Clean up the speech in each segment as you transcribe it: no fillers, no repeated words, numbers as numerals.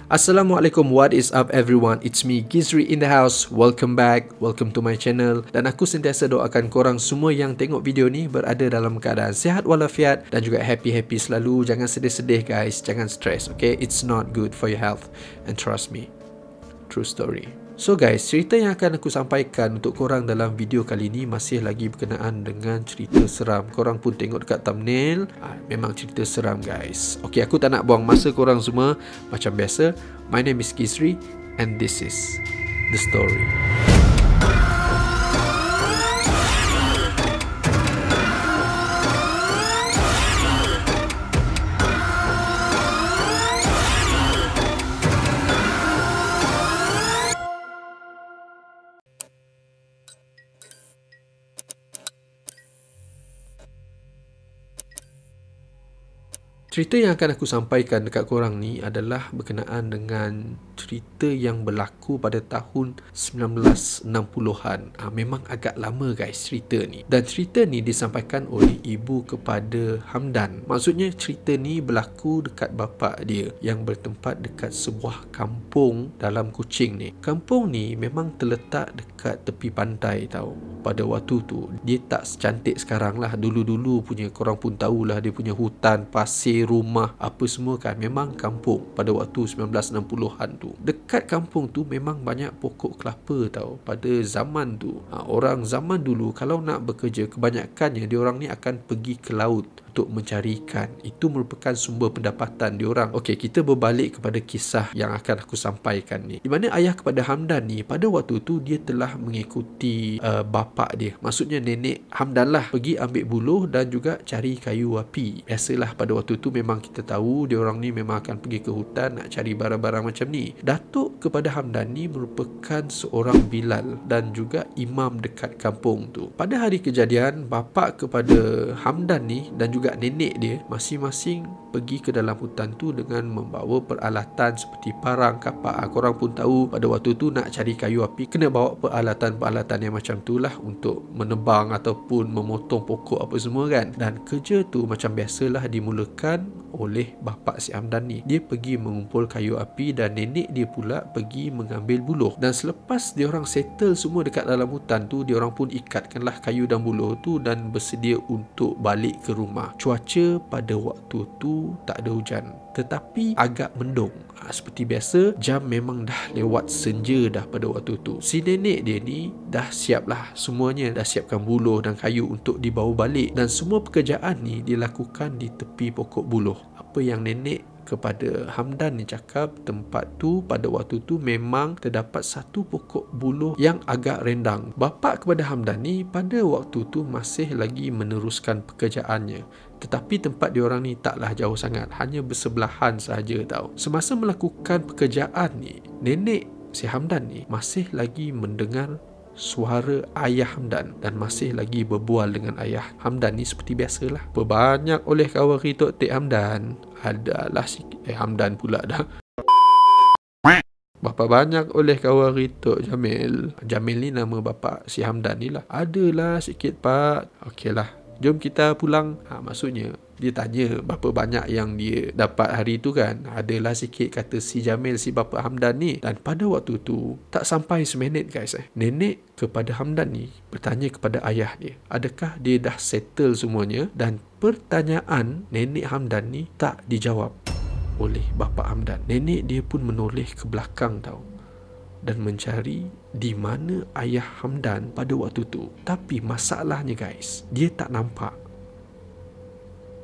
Assalamualaikum, what is up everyone? It's me Gizri in the house. Welcome back, welcome to my channel. Dan aku sentiasa doakan korang semua yang tengok video ni berada dalam keadaan sihat walafiat dan juga happy-happy selalu. Jangan sedih-sedih guys, jangan stress, okay? It's not good for your health. And trust me, true story. So guys, cerita yang akan aku sampaikan untuk korang dalam video kali ni masih lagi berkenaan dengan cerita seram. Korang pun tengok dekat thumbnail, memang cerita seram guys. Okay, aku tak nak buang masa korang semua. Macam biasa, my name is Gizri and this is The Story. Cerita yang akan aku sampaikan dekat korang ni adalah berkenaan dengan cerita yang berlaku pada tahun 1960-an. Memang agak lama guys cerita ni. Dan cerita ni disampaikan oleh ibu kepada Hamdan. Maksudnya cerita ni berlaku dekat bapa dia yang bertempat dekat sebuah kampung dalam Kuching ni. Kampung ni memang terletak dekat tepi pantai tau. Pada waktu tu dia tak secantik sekarang lah. Dulu-dulu punya korang pun tahulah dia punya hutan, pasir, rumah, apa semua kan. Memang kampung pada waktu 1960-an tu. Dekat kampung tu memang banyak pokok kelapa tau. Pada zaman tu, orang zaman dulu kalau nak bekerja, kebanyakannya diorang ni akan pergi ke laut untuk mencari ikan. Itu merupakan sumber pendapatan diorang. Okey, kita berbalik kepada kisah yang akan aku sampaikan ni. Di mana ayah kepada Hamdan ni pada waktu tu dia telah mengikuti bapa dia. Maksudnya nenek Hamdan lah, pergi ambil buluh dan juga cari kayu api. Biasalah pada waktu tu memang kita tahu diorang ni memang akan pergi ke hutan nak cari barang-barang macam ni. Datuk kepada Hamdan ni merupakan seorang Bilal dan juga imam dekat kampung tu. Pada hari kejadian, bapa kepada Hamdan ni dan juga nenek dia masing-masing pergi ke dalam hutan tu dengan membawa peralatan seperti parang, kapak. Korang pun tahu pada waktu tu nak cari kayu api kena bawa peralatan-peralatan yang macam tu lah untuk menebang ataupun memotong pokok apa semua kan. Dan kerja tu macam biasalah dimulakan oleh bapa si Hamdan ni. Dia pergi mengumpul kayu api dan nenek dia pula pergi mengambil buluh. Dan selepas diorang settle semua dekat dalam hutan tu, diorang pun ikatkanlah kayu dan buluh tu dan bersedia untuk balik ke rumah. Cuaca pada waktu tu tak ada hujan, tetapi agak mendung. Seperti biasa, jam memang dah lewat senja dah pada waktu tu. Si nenek dia ni dah siap lah semuanya, dah siapkan buluh dan kayu untuk dibawa balik. Dan semua pekerjaan ni dilakukan di tepi pokok buluh. Apa yang nenek kepada Hamdan ni cakap, tempat tu pada waktu tu memang terdapat satu pokok buluh yang agak rendang. Bapa kepada Hamdan ni pada waktu tu masih lagi meneruskan pekerjaannya, tetapi tempat diorang ni taklah jauh sangat, hanya bersebelahan sahaja tau. Semasa melakukan pekerjaan ni, nenek si Hamdan ni masih lagi mendengar suara ayah Hamdan dan masih lagi berbual dengan ayah Hamdan ni seperti biasalah. Berbanyak oleh kawan kita Tek Hamdan. Adalah sikit Hamdan pula dah. Bapa banyak oleh kawan kita Jamil. Jamil ni nama bapa si Hamdan ni lah. Adalah sikit pak. Okeylah, jom kita pulang. Maksudnya dia tanya berapa banyak yang dia dapat hari tu kan. Adalah sikit, kata si Jamil, si bapa Hamdan ni. Dan pada waktu tu tak sampai seminit guys, nenek kepada Hamdan ni bertanya kepada ayah dia, adakah dia dah settle semuanya? Dan pertanyaan nenek Hamdan ni tak dijawab oleh bapa Hamdan. Nenek dia pun menoleh ke belakang tau dan mencari di mana ayah Hamdan pada waktu tu. Tapi masalahnya guys, dia tak nampak.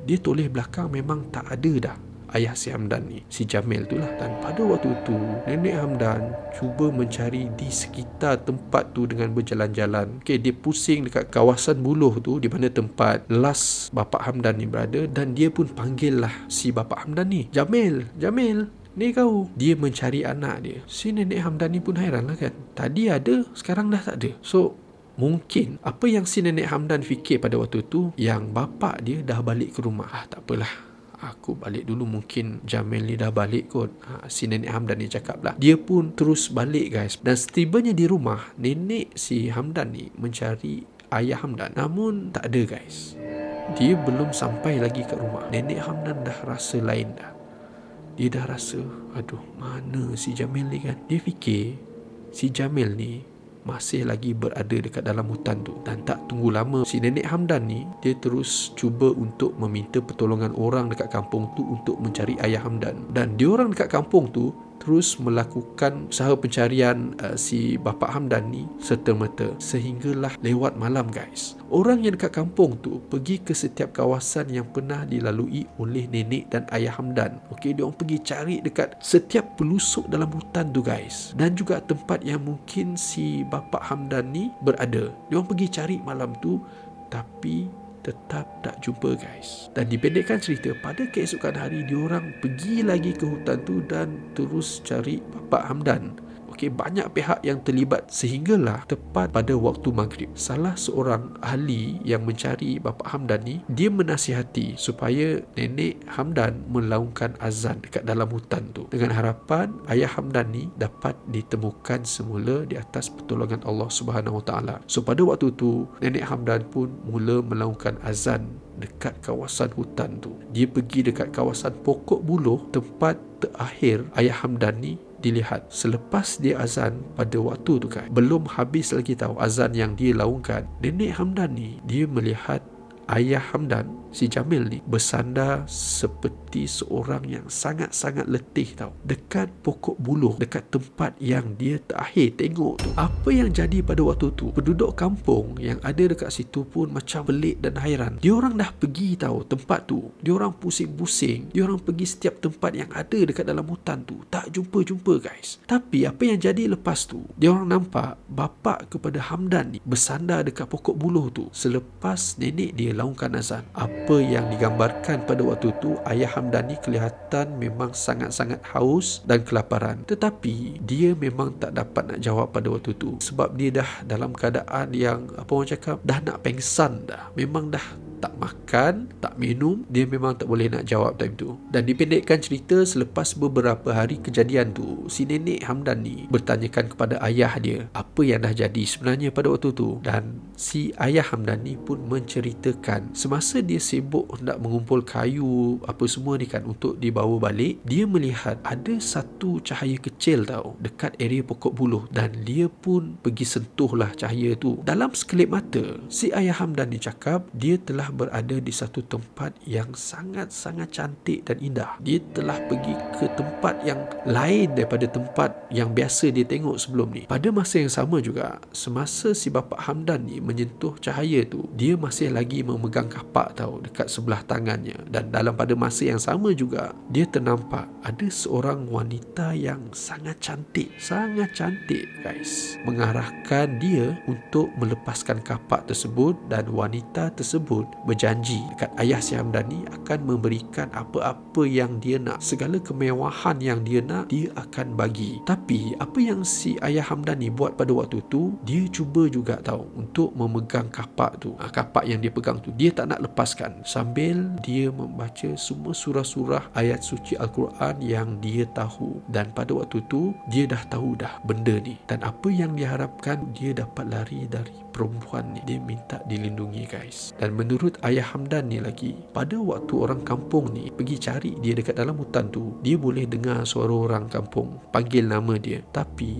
Dia toleh belakang memang tak ada dah ayah si Hamdan ni, si Jamil tu lah. Dan pada waktu tu nenek Hamdan cuba mencari di sekitar tempat tu dengan berjalan-jalan. Dia pusing dekat kawasan buluh tu di mana tempat last bapa Hamdan ni berada. Dan dia pun panggil lah si bapa Hamdan ni, Jamil, Jamil, ni kau. Dia mencari anak dia. Si nenek Hamdan ni pun hairan lah kan, tadi ada, sekarang dah tak ada. So mungkin apa yang si nenek Hamdan fikir pada waktu tu, yang bapa dia dah balik ke rumah. Tak apalah, aku balik dulu, mungkin Jamil ni dah balik kot. Si nenek Hamdan ni cakap lah. Dia pun terus balik guys. Dan setibanya di rumah, nenek si Hamdan ni mencari ayah Hamdan, namun tak ada guys. Dia belum sampai lagi ke rumah, nenek Hamdan dah rasa lain dah. dia dah rasa, aduh, mana si Jamil ni kan. Dia fikir si Jamil ni masih lagi berada dekat dalam hutan tu. Dan tak tunggu lama, si Nenek Hamdan ni, dia terus cuba untuk meminta pertolongan orang dekat kampung tu untuk mencari ayah Hamdan. Dan diorang dekat kampung tu terus melakukan usaha pencarian si bapa Hamdan ni serta-merta, sehinggalah lewat malam guys. Orang yang dekat kampung tu pergi ke setiap kawasan yang pernah dilalui oleh nenek dan ayah Hamdan. Okey, dia orang pergi cari dekat setiap pelusuk dalam hutan tu guys, dan juga tempat yang mungkin si bapa Hamdan ni berada. Dia orang pergi cari malam tu, tapi tetap tak jumpa guys. Dan dipendekkan cerita, pada keesokan hari diorang pergi lagi ke hutan tu dan terus cari Bapak Hamdan. Okey, banyak pihak yang terlibat, sehinggalah tepat pada waktu maghrib, salah seorang ahli yang mencari Bapak Hamdan ni, dia menasihati supaya Nenek Hamdan melaungkan azan dekat dalam hutan tu, dengan harapan ayah Hamdan ni dapat ditemukan semula di atas pertolongan Allah Subhanahu Wa Taala. So pada waktu tu Nenek Hamdan pun mula melaungkan azan dekat kawasan hutan tu. Dia pergi dekat kawasan pokok buluh, tempat terakhir ayah Hamdan ni dilihat. Selepas dia azan pada waktu tu kan, belum habis lagi tahu azan yang dia laungkan, Nenek Hamdan ni, dia melihat ayah Hamdan, si Jamil ni, bersandar seperti seorang yang sangat-sangat letih tau, dekat pokok buluh, dekat tempat yang dia terakhir tengok tu. Apa yang jadi pada waktu tu, penduduk kampung yang ada dekat situ pun macam pelik dan hairan. Diorang dah pergi tahu tempat tu, diorang pusing-pusing, diorang pergi setiap tempat yang ada dekat dalam hutan tu, tak jumpa-jumpa guys. Tapi apa yang jadi lepas tu, diorang nampak bapa kepada Hamdan ni bersandar dekat pokok buluh tu selepas nenek dia laungkan azan. Apa yang digambarkan pada waktu tu, ayah Hamdan ni kelihatan memang sangat-sangat haus dan kelaparan, tetapi dia memang tak dapat nak jawab pada waktu tu, sebab dia dah dalam keadaan yang, apa orang cakap, dah nak pengsan dah. Memang dah tak makan, tak minum, dia memang tak boleh nak jawab time tu. Dan dipendekkan cerita, selepas beberapa hari kejadian tu, si Nenek Hamdan ni bertanyakan kepada ayah dia apa yang dah jadi sebenarnya pada waktu tu. Dan si ayah Hamdan ni pun menceritakan, semasa dia sibuk nak mengumpul kayu apa semua ni kan untuk dibawa balik, dia melihat ada satu cahaya kecil tau dekat area pokok buluh, dan dia pun pergi sentuhlah cahaya tu. Dalam sekelip mata, si ayah Hamdan ni cakap dia telah berada di satu tempat yang sangat-sangat cantik dan indah. Dia telah pergi ke tempat yang lain daripada tempat yang biasa dia tengok sebelum ni. Pada masa yang sama juga, semasa si bapa Hamdan ni menyentuh cahaya tu, dia masih lagi memegang kapak tau dekat sebelah tangannya. Dan dalam pada masa yang sama juga, dia ternampak ada seorang wanita yang sangat cantik guys, mengarahkan dia untuk melepaskan kapak tersebut. Dan wanita tersebut berjanji dekat ayah si Hamdan ni akan memberikan apa-apa yang dia nak, segala kemewahan yang dia nak, dia akan bagi. Tapi apa yang si ayah Hamdan ni buat pada waktu tu, dia cuba juga tahu untuk memegang kapak tu. Kapak yang dia pegang tu, dia tak nak lepaskan, sambil dia membaca semua surah-surah ayat suci Al-Quran yang dia tahu. Dan pada waktu tu, dia dah tahu dah benda ni. Dan apa yang diharapkan, dia dapat lari dari perempuan ni. Dia minta dilindungi guys. Dan menurut ayah Hamdan ni lagi, pada waktu orang kampung ni pergi cari dia dekat dalam hutan tu, dia boleh dengar suara orang kampung panggil nama dia, tapi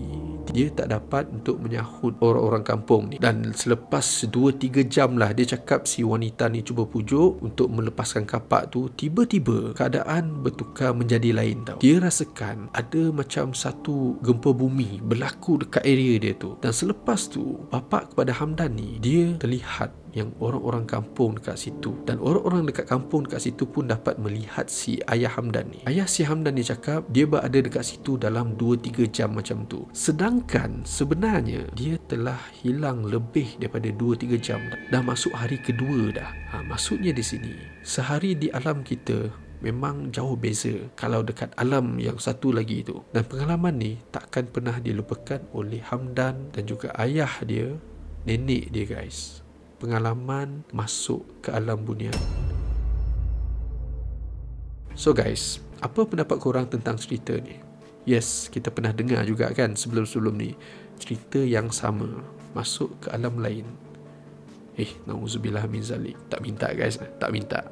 dia tak dapat untuk menyahut orang-orang kampung ni. Dan selepas 2-3 jam lah, dia cakap si wanita ni cuba pujuk untuk melepaskan kapak tu, tiba-tiba keadaan bertukar menjadi lain tau. Dia rasakan ada macam satu gempa bumi berlaku dekat area dia tu. Dan selepas tu, bapa kepada Hamdan ni, dia terlihat yang orang-orang kampung dekat situ, dan orang-orang dekat kampung dekat situ pun dapat melihat si ayah Hamdan ni. Ayah si Hamdan ni cakap dia berada dekat situ dalam 2-3 jam macam tu, sedangkan sebenarnya dia telah hilang lebih daripada 2-3 jam dah masuk hari kedua dah. Maksudnya di sini, sehari di alam kita memang jauh beza kalau dekat alam yang satu lagi tu. Dan pengalaman ni takkan pernah dilupakan oleh Hamdan dan juga ayah dia, nenek dia guys. Pengalaman masuk ke alam bunian. So guys, apa pendapat korang tentang cerita ni? Yes, kita pernah dengar juga kan sebelum-sebelum ni cerita yang sama, masuk ke alam lain. Na'udzubillah min zalik. Tak minta guys, tak minta.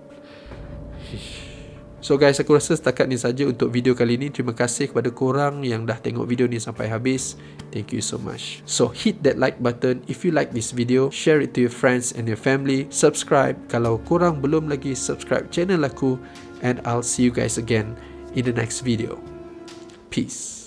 So guys, aku rasa setakat ni saja untuk video kali ni. Terima kasih kepada korang yang dah tengok video ni sampai habis. Thank you so much. So hit that like button if you like this video. Share it to your friends and your family. Subscribe kalau korang belum lagi subscribe channel aku. And I'll see you guys again in the next video. Peace.